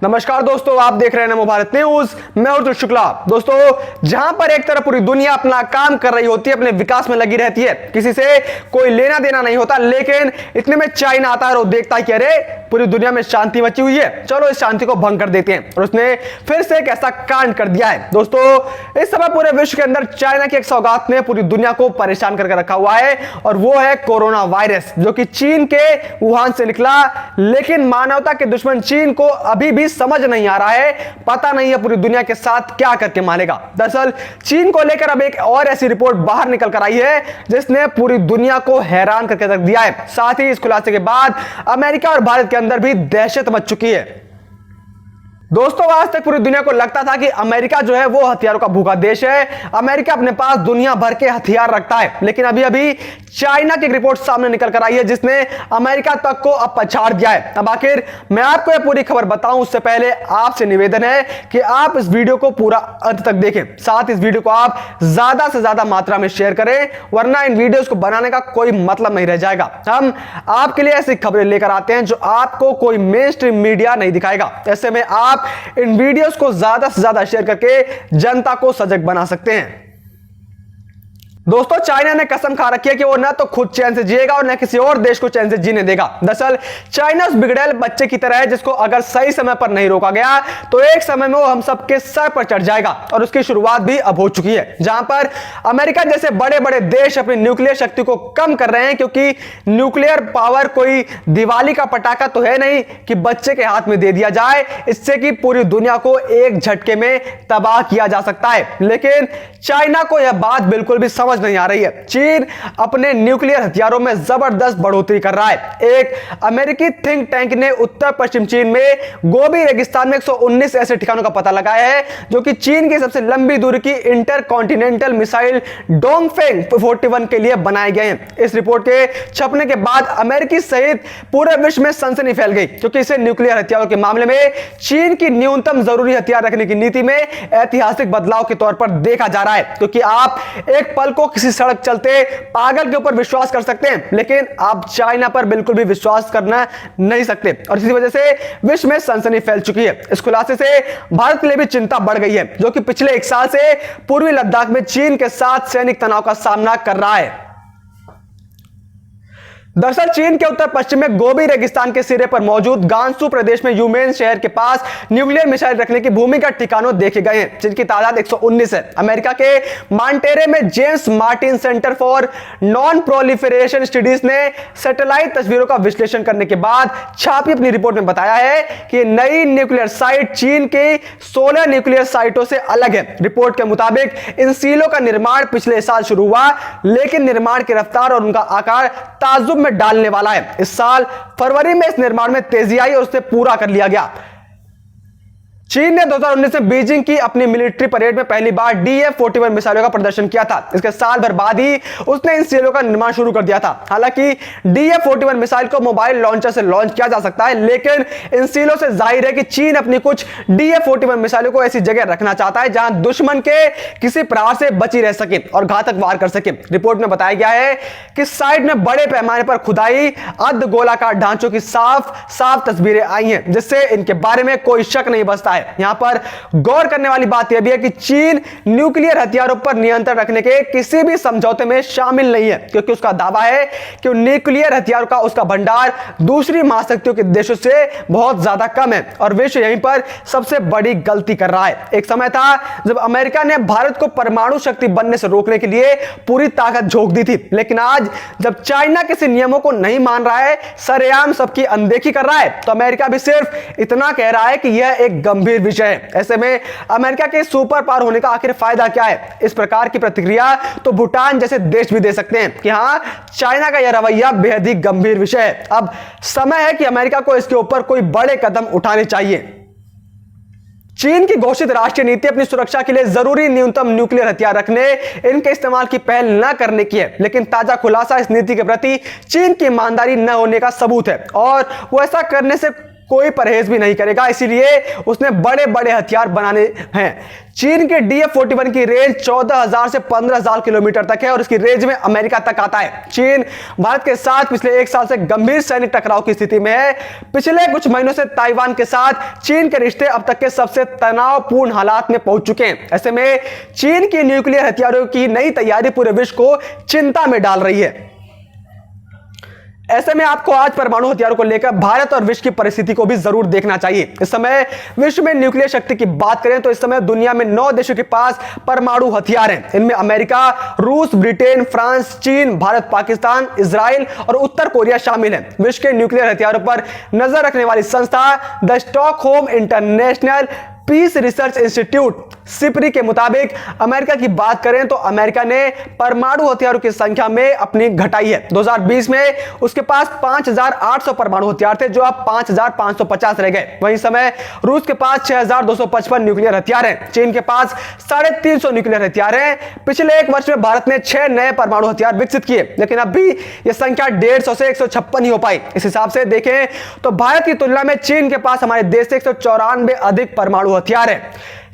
नमस्कार दोस्तों, आप देख रहे हैं नमो भारत न्यूज। मैं अर्जुन शुक्ला। दोस्तों, जहां पर एक तरफ पूरी दुनिया अपना काम कर रही होती है, अपने विकास में लगी रहती है, किसी से कोई लेना देना नहीं होता, लेकिन इतने में चाइना आता है और देखता है कि अरे पूरी दुनिया में शांति मची हुई है, चलो इस शांति को भंग कर देते हैं। और उसने फिर से एक ऐसा कांड कर दिया है। दोस्तों, इस समय पूरे विश्व के अंदर चाइना की एक सौगात ने पूरी दुनिया को परेशान करके रखा हुआ है, और वो है कोरोना वायरस, जो कि चीन के वुहान से निकला। लेकिन मानवता के दुश्मन चीन को अभी भी समझ नहीं आ रहा है, पता नहीं है पूरी दुनिया के साथ क्या करके मानेगा। दरअसल चीन को लेकर अब एक और ऐसी रिपोर्ट बाहर निकल कर आई है जिसने पूरी दुनिया को हैरान करके रख दिया है। साथ ही इस खुलासे के बाद अमेरिका और भारत के अंदर भी दहशत मच चुकी है। दोस्तों, आज तक पूरी दुनिया को लगता था कि अमेरिका जो है वो हथियारों का भूखा देश है, अमेरिका अपने पास दुनिया भर के हथियार रखता है। लेकिन अभी अभी चाइना की एक रिपोर्ट सामने निकल कर आई है जिसने अमेरिका तक को अब पछाड़ दिया है। अब आखिर मैं आपको यह पूरी खबर बताऊं उससे पहले आपसे निवेदन है कि आप इस वीडियो को पूरा अंत तक देखें, साथ इस वीडियो को आप ज्यादा से ज्यादा मात्रा में शेयर करें, वरना इन वीडियोस को बनाने का कोई मतलब नहीं रह जाएगा। हम आपके लिए ऐसी खबरें लेकर आते हैं जो आपको कोई मेन स्ट्रीम मीडिया नहीं दिखाएगा। ऐसे में आप इन वीडियोस को ज्यादा से ज्यादा शेयर करके जनता को सजग बना सकते हैं। दोस्तों, चाइना ने कसम खा रखी है कि वो ना तो खुद चैन से जिएगा और न किसी और देश को चैन से जीने देगा। दरअसल चाइना उस बिगड़ैल बच्चे की तरह है जिसको अगर सही समय पर नहीं रोका गया तो एक समय में वो हम सबके सर पर चढ़ जाएगा, और उसकी शुरुआत भी अब हो चुकी है। जहां पर अमेरिका जैसे बड़े बड़े देश अपनी न्यूक्लियर शक्ति को कम कर रहे हैं, क्योंकि न्यूक्लियर पावर कोई दिवाली का पटाखा तो है नहीं कि बच्चे के हाथ में दे दिया जाए, इससे कि पूरी दुनिया को एक झटके में तबाह किया जा सकता है। लेकिन चाइना को यह बात बिल्कुल भी समझ नहीं आ रही है। चीन अपने न्यूक्लियर हथियारों में जबरदस्त बढ़ोतरी कर रहा है। एक अमेरिकी थिंक टैंक ने उत्तर पश्चिम चीन में गोबी रेगिस्तान में 119 ऐसे ठिकानों का पता लगाया है जो कि चीन की सबसे लंबी दूरी की इंटरकॉन्टिनेंटल मिसाइल डोंगफेंग 41 के लिए बनाए गए हैं। इस रिपोर्ट के छपने के बाद अमेरिकी सहित पूरे विश्व में सनसनी फैल गई, क्योंकि इसे न्यूक्लियर हथियारों के मामले में चीन की न्यूनतम जरूरी हथियार रखने की नीति में ऐतिहासिक बदलाव के तौर पर देखा जा रहा है। क्योंकि आप एक पल को किसी सड़क चलते पागल के ऊपर विश्वास कर सकते हैं, लेकिन आप चाइना पर बिल्कुल भी विश्वास करना नहीं सकते, और इसी वजह से विश्व में सनसनी फैल चुकी है। इस खुलासे से भारत के लिए भी चिंता बढ़ गई है, जो कि पिछले एक साल से पूर्वी लद्दाख में चीन के साथ सैनिक तनाव का सामना कर रहा है। दरअसल चीन के उत्तर पश्चिम में गोबी रेगिस्तान के सिरे पर मौजूद गांसू प्रदेश में यूमेन शहर के पास न्यूक्लियर मिसाइल रखने की भूमिगत ठिकानों देखे गए हैं, जिनकी तादाद 119 है। अमेरिका के मांटेरे में James Martin centre for non proliferation studies ने सैटेलाइट तस्वीरों का विश्लेषण करने के बाद छापी अपनी रिपोर्ट में बताया है कि नई न्यूक्लियर साइट चीन के 16 न्यूक्लियर साइटों से अलग है। रिपोर्ट के मुताबिक इन सीलों का निर्माण पिछले साल शुरू हुआ, लेकिन निर्माण की रफ्तार और उनका आकार ताज्जुब डालने वाला है। इस साल फरवरी में इस निर्माण में तेजी आई और उसे पूरा कर लिया गया। चीन ने 2019 में बीजिंग की अपनी मिलिट्री परेड में पहली बार DF-41 मिसाइलों का प्रदर्शन किया था। इसके साल भर बाद ही उसने इन सीलों का निर्माण शुरू कर दिया था। हालांकि DF-41 मिसाइल को मोबाइल लॉन्चर से लॉन्च किया जा सकता है, लेकिन इन सीलों से जाहिर है कि चीन अपनी कुछ DF-41 मिसाइलों को ऐसी जगह रखना चाहता है जहां दुश्मन के किसी प्रहार से बची रह सके और घातक वार कर सके। रिपोर्ट में बताया गया है कि साइट में बड़े पैमाने पर खुदाई अर्ध गोलाकार ढांचों की साफ तस्वीरें आई हैं, जिससे इनके बारे में कोई शक नहीं बचता है। यहां पर गौर करने वाली बात यह भी है कि चीन न्यूक्लियर हथियारों पर नियंत्रण रखने के किसी भी समझौते में शामिल नहीं है, क्योंकि उसका दावा है कि न्यूक्लियर हथियारों का उसका भंडार दूसरी महाशक्तियों के देशों से बहुत ज्यादा कम है, और विश्व यहीं पर सबसे बड़ी गलती कर रहा है। एक समय था जब अमेरिका ने भारत को परमाणु शक्ति बनने से रोकने के लिए पूरी ताकत झोंक दी थी, लेकिन आज जब चाइना किसी नियमों को नहीं मान रहा है, सरेआम सबकी अनदेखी कर रहा है, तो अमेरिका भी सिर्फ इतना कह रहा है कि यह एक गंभीर विषय है। ऐसे में अमेरिका के सुपर पावर होने का आखिर फायदा क्या है? इस प्रकार की प्रतिक्रिया तो भूटान जैसे देश भी दे सकते हैं कि हां, चाइना का यह रवैया बेहद ही गंभीर विषय है। अब समय है कि अमेरिका को इसके ऊपर कोई बड़े कदम उठाने चाहिए। चीन की घोषित राष्ट्रीय नीति अपनी सुरक्षा के लिए जरूरी न्यूनतम न्यूक्लियर हथियार रखने, इनके इस्तेमाल की पहल न करने की है, लेकिन ताजा खुलासा इस नीति के प्रति चीन की ईमानदारी न होने का सबूत है, और वो ऐसा करने से कोई परहेज भी नहीं करेगा, इसीलिए उसने बड़े बड़े हथियार बनाने हैं। चीन के DF-41 की रेंज 14,000 से 15,000 किलोमीटर तक है और इसकी रेंज में अमेरिका तक आता है। चीन भारत के साथ पिछले 1 साल से गंभीर सैनिक टकराव की स्थिति में है। पिछले कुछ महीनों से ताइवान के साथ चीन के रिश्ते अब तक के सबसे तनावपूर्ण हालात में पहुंच चुके हैं। ऐसे में चीन की न्यूक्लियर हथियारों की नई तैयारी पूरे विश्व को चिंता में डाल रही है। ऐसे में आपको आज परमाणु हथियारों को लेकर भारत और विश्व की परिस्थिति को भी जरूर देखना चाहिए। इस समय विश्व में न्यूक्लियर शक्ति की बात करें तो इस समय दुनिया में 9 देशों के पास परमाणु हथियार हैं। इनमें अमेरिका, रूस, ब्रिटेन, फ्रांस, चीन, भारत, पाकिस्तान, इजराइल और उत्तर कोरिया शामिल हैं। विश्व के न्यूक्लियर हथियारों पर नजर रखने वाली संस्था the Stockholm International Peace Research Institute SIPRI के मुताबिक अमेरिका की बात करें तो अमेरिका ने परमाणु हथियारों की संख्या में अपनी घटाई है। 2020 में उसके पास 5,800 परमाणु हथियार थे जो अब 5,550 रह गए। वहीं समय रूस के पास 6,255 न्यूक्लियर हथियार हैं। चीन के पास 350 न्यूक्लियर हथियार हैं। पिछले 1 वर्ष में भारत ने 6 नए परमाणु हथियार विकसित किए, लेकिन अब भी यह संख्या 150 से 156 ही हो पाई। इस हिसाब से देखें तो भारत की तुलना में चीन के पास हमारे देश से 194 अधिक परमाणु हथियार है।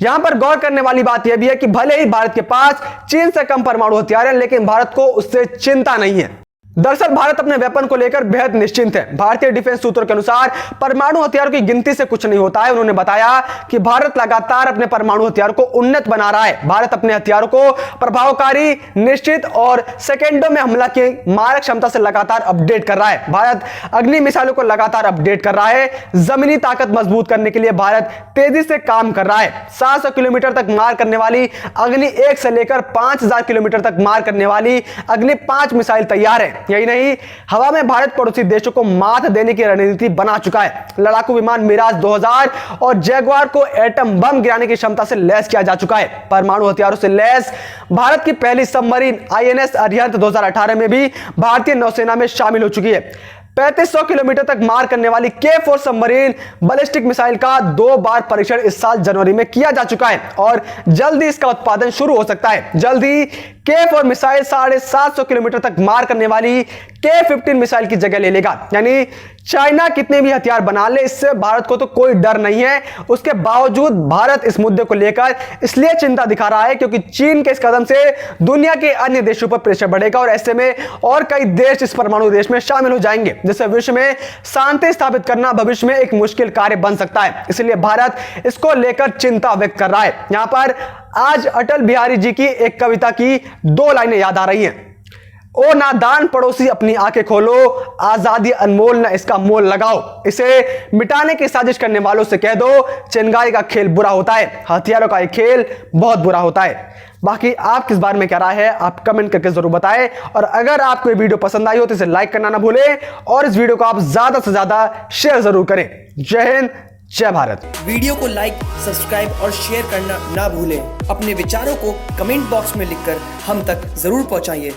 यहां पर गौर करने वाली बात यह भी है कि भले ही भारत के पास चीन से कम परमाणु हथियार है, लेकिन भारत को उससे चिंता नहीं है। दरअसल भारत अपने वेपन को लेकर बेहद निश्चिंत है। भारतीय डिफेंस सूत्रों के अनुसार परमाणु हथियारों की गिनती से कुछ नहीं होता है। उन्होंने बताया कि भारत लगातार अपने परमाणु हथियारों को उन्नत बना रहा है। भारत अपने हथियारों को प्रभावकारी, निश्चित और सेकेंडों में हमला की मारक क्षमता से लगातार अपडेट कर रहा है। भारत अग्नि मिसाइलों को लगातार अपडेट कर रहा है। जमीनी ताकत मजबूत करने के लिए भारत तेजी से काम कर रहा है। 700 किलोमीटर तक मार करने वाली अग्नि 1 से लेकर 5,000 किलोमीटर तक मार करने वाली अग्नि 5 मिसाइल तैयार है। यही नहीं, हवा में भारत पड़ोसी देशों को मात देने की रणनीति बना चुका है। लड़ाकू विमान मिराज 2000 और जैगुआर को एटम बम गिराने की क्षमता से लैस किया जा चुका है। परमाणु हथियारों से लैस भारत की पहली सबमरीन INS अरिहंत 2018 में भी भारतीय नौसेना में शामिल हो चुकी है। 3500 किलोमीटर तक मार करने वाली K4 सबमरीन बैलिस्टिक मिसाइल का 2 बार परीक्षण इस साल जनवरी में किया जा चुका है और जल्दी इसका उत्पादन शुरू हो सकता है। जल्दी K4 मिसाइल 750 किलोमीटर तक मार करने वाली K15 मिसाइल की जगह ले लेगा। यानी चाइना कितने भी हथियार बना ले, इससे भारत को तो कोई डर नहीं है। उसके बावजूद भारत इस मुद्दे को लेकर इसलिए चिंता दिखा रहा है क्योंकि चीन के इस कदम से दुनिया के अन्य देशों पर प्रेशर बढ़ेगा और ऐसे में और कई देश इस परमाणु देश में शामिल हो जाएंगे, जिससे विश्व में शांति स्थापित करना भविष्य में एक मुश्किल कार्य बन सकता है। इसलिए भारत इसको लेकर चिंता व्यक्त कर रहा है। यहां पर आज अटल बिहारी जी की एक कविता की 2 लाइनें याद आ रही हैं। ओ नादान पड़ोसी अपनी आंखें खोलो, आजादी अनमोल न इसका मोल लगाओ। इसे मिटाने की साजिश करने वालों से कह दो, चिंगारी का खेल बुरा होता है, हथियारों का एक खेल बहुत बुरा होता है। बाकी आप किस बारे में क्या राय है, आप कमेंट करके जरूर बताएं। और अगर आपको ये वीडियो पसंद आई हो तो इसे लाइक करना ना भूलें और इस वीडियो को आप ज्यादा से ज्यादा शेयर जरूर करें। जय हिंद, जय भारत। वीडियो को लाइक, सब्सक्राइब और शेयर करना ना भूलें। अपने विचारों को कमेंट बॉक्स में लिखकर हम तक जरूर पहुंचाइए।